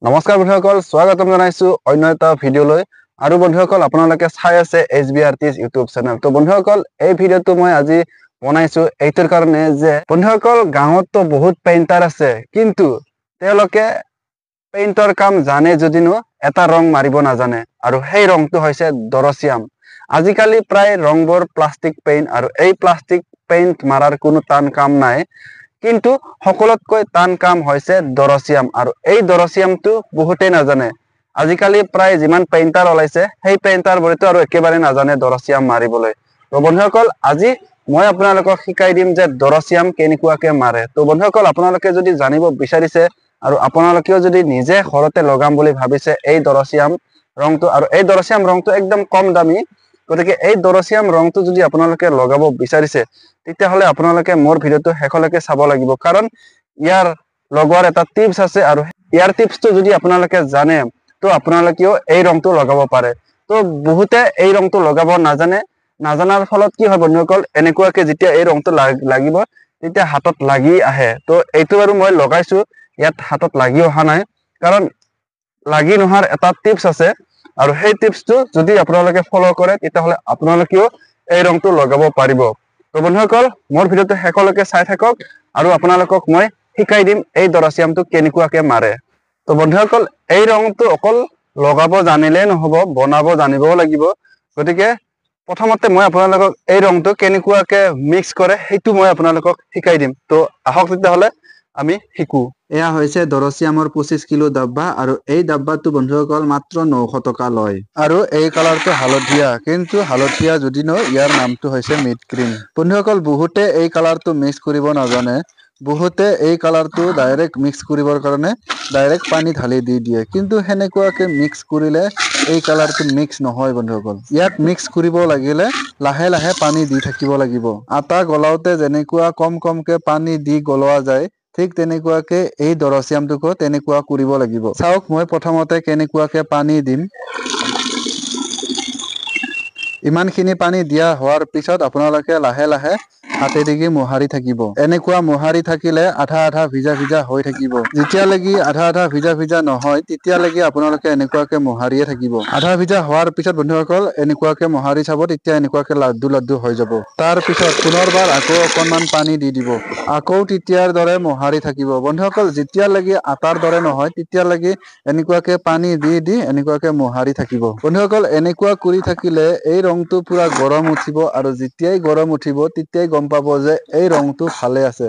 নমস্কাৰ বন্ধুসকল, স্বাগতম জনাইছো অন্য এটা ভিডিঅ'লৈ। আৰু বন্ধুসকল, আপোনালোকে চাই আছে HBRT's ইউটিউব চেনেল। তো বন্ধুসকল, এই ভিডিঅ'টো মই আজি বনাইছো এইটোৰ কাৰণে যে বন্ধুসকল, গাঁৱততো বহুত পেইণ্টাৰ আছে, কিন্তু তেওঁলোকে পেইণ্টৰ কাম জানে যদিনো এটা ৰং মাৰিব নাজানে, আৰু সেই ৰংটো হৈছে দৰচিয়াম। আজিকালি প্ৰায় ৰংবোৰ প্লাষ্টিক পেইণ্ট, আৰু এই প্লাষ্টিক পেইণ্ট মাৰাৰ কোনো টান কাম নাই, কিন্তু সকলোতকৈ টান কাম হৈছে দৰচিয়াম। আৰু এই দৰচিয়ামটো বহুতেই নাজানে। আজিকালি প্ৰায় যিমান পেইণ্টাৰ ওলাইছে, সেই পেইণ্টাৰবোৰেতো আৰু একেবাৰে নাজানে দৰচিয়াম মাৰিবলৈ। তো বন্ধুসকল, আজি মই আপোনালোকক শিকাই দিম যে দৰচিয়াম কেনেকুৱাকে মাৰে। তো বন্ধুসকল, আপোনালোকে যদি জানিব বিচাৰিছে আৰু আপোনালোকেও যদি নিজে ঘৰতে লগাম বুলি ভাবিছে এই দৰচিয়াম ৰংটো, আৰু এই দৰচিয়াম ৰংটো একদম কম দামী, গতিকে এই দৰচিয়াম ৰংটো যদি আপোনালোকে লগাব বিচাৰিছে, তেতিয়াহ'লে আপোনালোকে মোৰ ভিডিঅ'টো শেষলৈকে চাব লাগিব, কাৰণ ইয়াৰ লগোৱাৰ এটা টিপছ আছে, আৰু ইয়াৰ টিপছটো যদি আপোনালোকে জানে, তো আপোনালোকেও এই ৰংটো লগাব পাৰে। তো বহুতে এই ৰংটো লগাব নাজানাৰ ফলত কি হয় বন্ধুসকল, এনেকুৱাকে যেতিয়া এই ৰংটো লাগিব, তেতিয়া হাতত লাগি আহে। তো এইটো বাৰু মই লগাইছো, ইয়াত হাতত লাগি অহা নাই, কাৰণ লাগি নোহাৰ এটা টিপছ আছে, আৰু সেই টিপছটো যদি আপোনালোকে ফলো কৰে, তেতিয়াহ'লে আপোনালোকেও এই ৰংটো লগাব পাৰিব। তো বন্ধুসকল, মোৰ ভিডিঅ'টো শেষলৈকে চাই থাকক, আৰু আপোনালোকক মই শিকাই দিম এই দৰচিয়ামটো কেনেকুৱাকে মাৰে। তো বন্ধুসকল, এই ৰংটো অকল লগাব জানিলেই নহ'ব, বনাব জানিবও লাগিব। গতিকে প্ৰথমতে মই আপোনালোকক এই ৰংটো কেনেকুৱাকে মিক্স কৰে সেইটো মই আপোনালোকক শিকাই দিম। তো আহক তেতিয়াহ'লে আমি শিকো। এয়া হৈছে দৰচিয়ামৰ 25 কিলো ডাব্বা, আৰু এই ডাব্বাটো বন্ধুসকল মাত্ৰ 900 টকা লয়। আৰু এই কালাৰটো হালধীয়া, কিন্তু হালধীয়া যদিনো ইয়াৰ নামটো হৈছে মিড গ্ৰীণ। বন্ধুসকল, বহুতে এই কালাৰটো মিক্স কৰিব নাজানে। বহুতে এই কালাৰটো ডাইৰেক্ট মিক্স কৰিবৰ কাৰণে ডাইৰেক্ট পানী ঢালি দি দিয়ে, কিন্তু সেনেকুৱাকে মিক্স কৰিলে এই কালাৰটো মিক্স নহয় বন্ধুসকল। ইয়াক মিক্স কৰিব লাগিলে লাহে লাহে পানী দি থাকিব লাগিব। আটা গলাওতে যেনেকুৱা কম কমকে পানী দি গলোৱা যায়, ঠিক তেনেকুৱাকে এই দৰচিয়ামটোকো তেনেকুৱা কৰিব লাগিব। চাওক, মই প্ৰথমতে কেনেকুৱাকে পানী দিম। ইমানখিনি পানী দিয়া হোৱাৰ পিছত আপোনালোকে লাহে লাহে হাতেদি মোহাৰি থাকিব। এনেকুৱা মোহাৰি থাকিলে আধা আধা ভিজা ভিজা হৈ থাকিব। যেতিয়ালৈকে আধা আধা ভিজা ভিজা নহয়, তেতিয়ালৈকে আপোনালোকে এনেকুৱাকে মোহাৰিয়ে থাকিব। আধা ভিজা হোৱাৰ পিছত বন্ধুসকল এনেকুৱাকে মোহাৰি চাব, তেতিয়া এনেকুৱাকে লাড্ডু লাড্ডু হৈ যাব। তাৰ পিছত পুনৰবাৰ আকৌ অকণমান পানী দি দিব, আকৌ তেতিয়াৰ দৰে মোহাৰি থাকিব। বন্ধুসকল, যেতিয়ালৈকে আটাৰ দৰে নহয়, তেতিয়ালৈকে এনেকুৱাকে পানী দি দি এনেকুৱাকে মোহাৰি থাকিব। বন্ধুসকল, এনেকুৱা কৰি থাকিলে এই ৰংটো পুৰা গৰম উঠিব, আৰু যেতিয়াই গৰম উঠিব তেতিয়াই গম পাব যে এই ৰংটো ভালে আছে।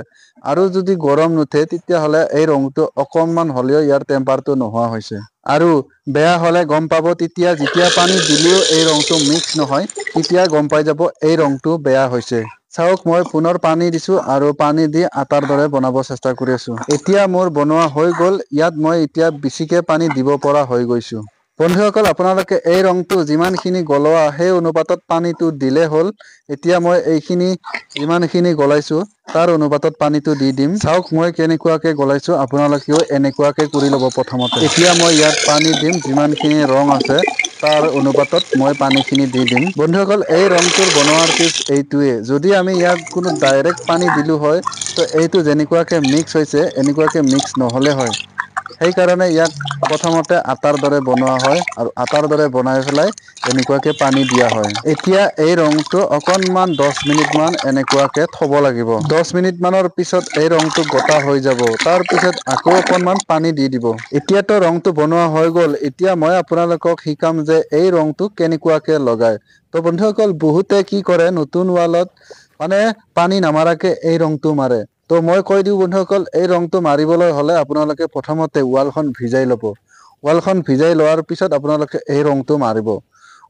আৰু যদি গৰম নুঠে, তেতিয়াহ'লে এই ৰংটো অকণমান হ'লেও ইয়াৰ টেম্পাৰটো নোহোৱা হৈছে। আৰু বেয়া হ'লে গম পাব তেতিয়া, যেতিয়া পানী দিলেও এই ৰংটো মিক্স নহয়, তেতিয়া গম পাই যাব এই ৰংটো বেয়া হৈছে। চাওক, মই পুনৰ পানী দিছো, আৰু পানী দি আটাৰ দৰে বনাব চেষ্টা কৰি আছো। এতিয়া মোৰ বনোৱা হৈ গ'ল। ইয়াত মই এতিয়া বেছিকে পানী দিব পৰা হৈ গৈছো। বন্ধুসকল, আপোনালোকে এই ৰংটো যিমানখিনি গলোৱা সেই অনুপাতত পানীটো দিলে হ'ল। এতিয়া মই এইখিনি যিমানখিনি গলাইছো তাৰ অনুপাতত পানীটো দি দিম। চাওক, মই কেনেকুৱাকে গলাইছো, আপোনালোকেও এনেকুৱাকে কৰি ল'ব প্ৰথমতে। এতিয়া মই ইয়াত পানী দিম, যিমানখিনি ৰং আছে তাৰ অনুপাতত মই পানীখিনি দি দিম। বন্ধুসকল, এই ৰংটোৰ বনোৱাৰ টিপছ এইটোৱে। যদি আমি ইয়াত কোনো ডাইৰেক্ট পানী দিলো হয়, তো এইটো যেনেকুৱাকে মিক্স হৈছে এনেকুৱাকে মিক্স নহ'লে হয়। সেইকাৰণে ইয়াক প্ৰথমতে আটাৰ দৰে বনোৱা হয়, আৰু আটাৰ দৰে বনাই পেলাই এনেকুৱাকে পানী দিয়া হয়। এতিয়া এই ৰংটো অকণমান 10 মিনিটমান এনেকুৱাকে থ'ব লাগিব। 10 মিনিট মানৰ পিছত এই ৰংটো গোটা হৈ যাব। তাৰ পিছত আকৌ অকণমান পানী দি দিব। এতিয়াতো ৰংটো বনোৱা হৈ গ'ল। এতিয়া মই আপোনালোকক শিকাম যে এই ৰংটো কেনেকুৱাকে লগায়। তো বন্ধুসকল, বহুতে কি কৰে, নতুন ৱালত মানে পানী নামাৰাকে এই ৰংটো মাৰে। তো মই কৈ দিওঁ বন্ধুসকল, এই ৰংটো মাৰিবলৈ হ'লে আপোনালোকে প্ৰথমতে ৱালখন ভিজাই ল'ব। ৱালখন ভিজাই লোৱাৰ পিছত আপোনালোকে এই ৰংটো মাৰিব।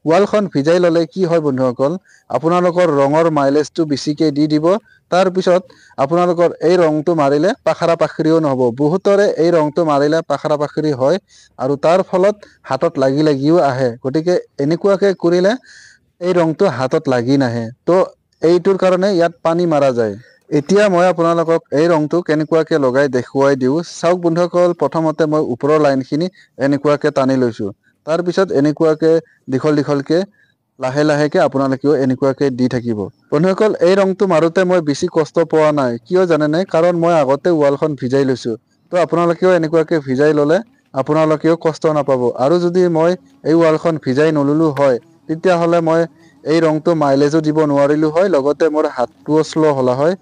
ৱালখন ভিজাই ল'লে কি হয় বন্ধুসকল, আপোনালোকৰ ৰঙৰ মাইলেজটো বেছিকে দি দিব। তাৰপিছত আপোনালোকৰ এই ৰংটো মাৰিলে পাখৰা পাখৰিও নহ'ব। বহুতৰে এই ৰংটো মাৰিলে পাখৰা পাখৰি হয়, আৰু তাৰ ফলত হাতত লাগিও আহে। গতিকে এনেকুৱাকে কৰিলে এই ৰংটো হাতত লাগি নাহে। তো এইটোৰ কাৰণে ইয়াত পানী মাৰা যায়। এতিয়া মই আপোনালোকক এই ৰংটো কেনেকুৱাকে লগাই দেখুৱাই দিওঁ। চাওক বন্ধুসকল, প্ৰথমতে মই ওপৰৰ লাইনখিনি এনেকুৱাকে টানি লৈছো। তাৰপিছত এনেকুৱাকে দীঘল দীঘলকে লাহে লাহেকে আপোনালোকেও এনেকুৱাকে দি থাকিব। বন্ধুসকল, এই ৰংটো মাৰোতে মই বেছি কষ্ট পোৱা নাই। কিয় জানেনে? কাৰণ মই আগতে ৱালখন ভিজাই লৈছো। তো আপোনালোকেও এনেকুৱাকে ভিজাই ল'লে আপোনালোকেও কষ্ট নাপাব। আৰু যদি মই এই ৱালখন ভিজাই নললো হয় তেতিয়াহ'লে মই এই ৰংটো মাইলেজো দিব নোৱাৰিলো হয়, লগতে মোৰ হাতটোও শ্ল' হলা হয়,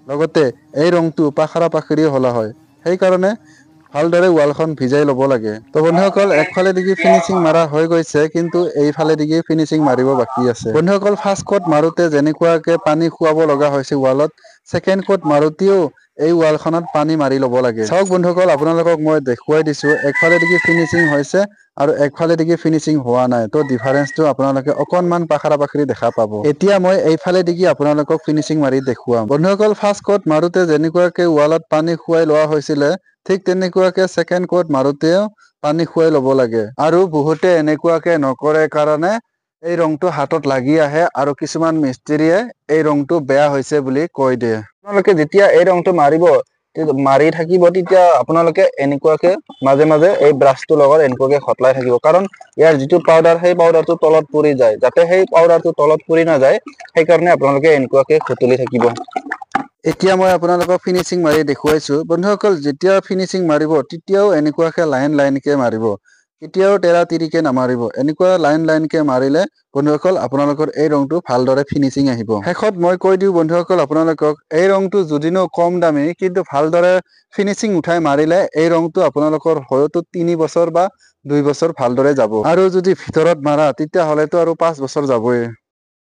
লগতে এই ৰংটো পাখৰা পাখৰি হলা হয়। সেইকাৰণে ভালদৰে ৱালখন ভিজাই ল'ব লাগে। তো বন্ধুসকল একফালে দিগি ফিনিচিং মাৰা হৈ গৈছে, কিন্তু এইফালে দিগি ফিনিচিং মাৰিব বাকী আছে। বন্ধুসকল ফাৰ্ষ্ট কোট মাৰোতে যেনেকুৱাকে পানী খুৱাব লগা হৈছে ৱালত, ছেকেণ্ড কোট মাৰোতেও এই ৱালখনত পানী মাৰি ল'ব লাগে। চাওক বন্ধুসকল আপোনালোকক মই দেখুৱাই দিছো, একফালে দিগি ফিনিচিং হৈছে আৰু একফালে দিগি ফিনিচিং হোৱা নাই। তো ডিফাৰেন্সটো আপোনালোকে অকনমান পাখৰা পাখৰি দেখা পাব। এতিয়া মই এইফালে দিগি আপোনালোকক ফিনিচিং মাৰি দেখুৱাম। বন্ধুসকল ফাৰ্ষ্ট কোট মাৰোতে যেনেকুৱাকে ৱালত পানী খুৱাই লোৱা হৈছিলে, ঠিক তেনেকুৱাকে ছেকেণ্ড কোট মাৰোতেও পানী খুৱাই ল'ব লাগে। আৰু বহুতে এনেকুৱাকে নকৰে কাৰণে এই ৰংটো হাতত লাগি আহে আৰু কিছুমান মিস্ত্ৰীয়ে এই ৰংটো বেয়া হৈছে বুলি কৈ দিয়ে। আপোনালোকে যেতিয়া এই ৰংটো মাৰি থাকিব তেতিয়া আপোনালোকে এনেকুৱাকে মাজে মাজে এই ব্ৰাছটোৰ লগত এনেকুৱাকে ঘটলাই থাকিব, কাৰণ ইয়াৰ যিটো পাউডাৰ সেই পাউডাৰটো তলত পৰি যায়। যাতে সেই পাউডাৰটো তলত পৰি নাযায় সেইকাৰণে আপোনালোকে এনেকুৱাকে ঘটলি থাকিব। এতিয়া মই আপোনালোকক ফিনিচিং মাৰি দেখুৱাইছো। বন্ধুসকল যেতিয়া ফিনিচিং মাৰিব তেতিয়াও এনেকুৱাকে লাইন লাইনকে মাৰিব, কেতিয়াও তেৰা তিৰিকে নামাৰিব। এনেকুৱা লাইন লাইনকে মাৰিলে বন্ধুসকল আপোনালোকৰ এই ৰংটো ভালদৰে ফিনিচিং আহিব। শেষত মই কৈ দিওঁ বন্ধুসকল আপোনালোকক, এই ৰংটো যদিনো কম দামী কিন্তু ভালদৰে ফিনিচিং উঠাই মাৰিলে এই ৰংটো আপোনালোকৰ হয়তো 3 বছৰ বা 2 বছৰ ভালদৰে যাব। আৰু যদি ভিতৰত মাৰা তেতিয়াহ'লেতো আৰু 5 বছৰ যাবই।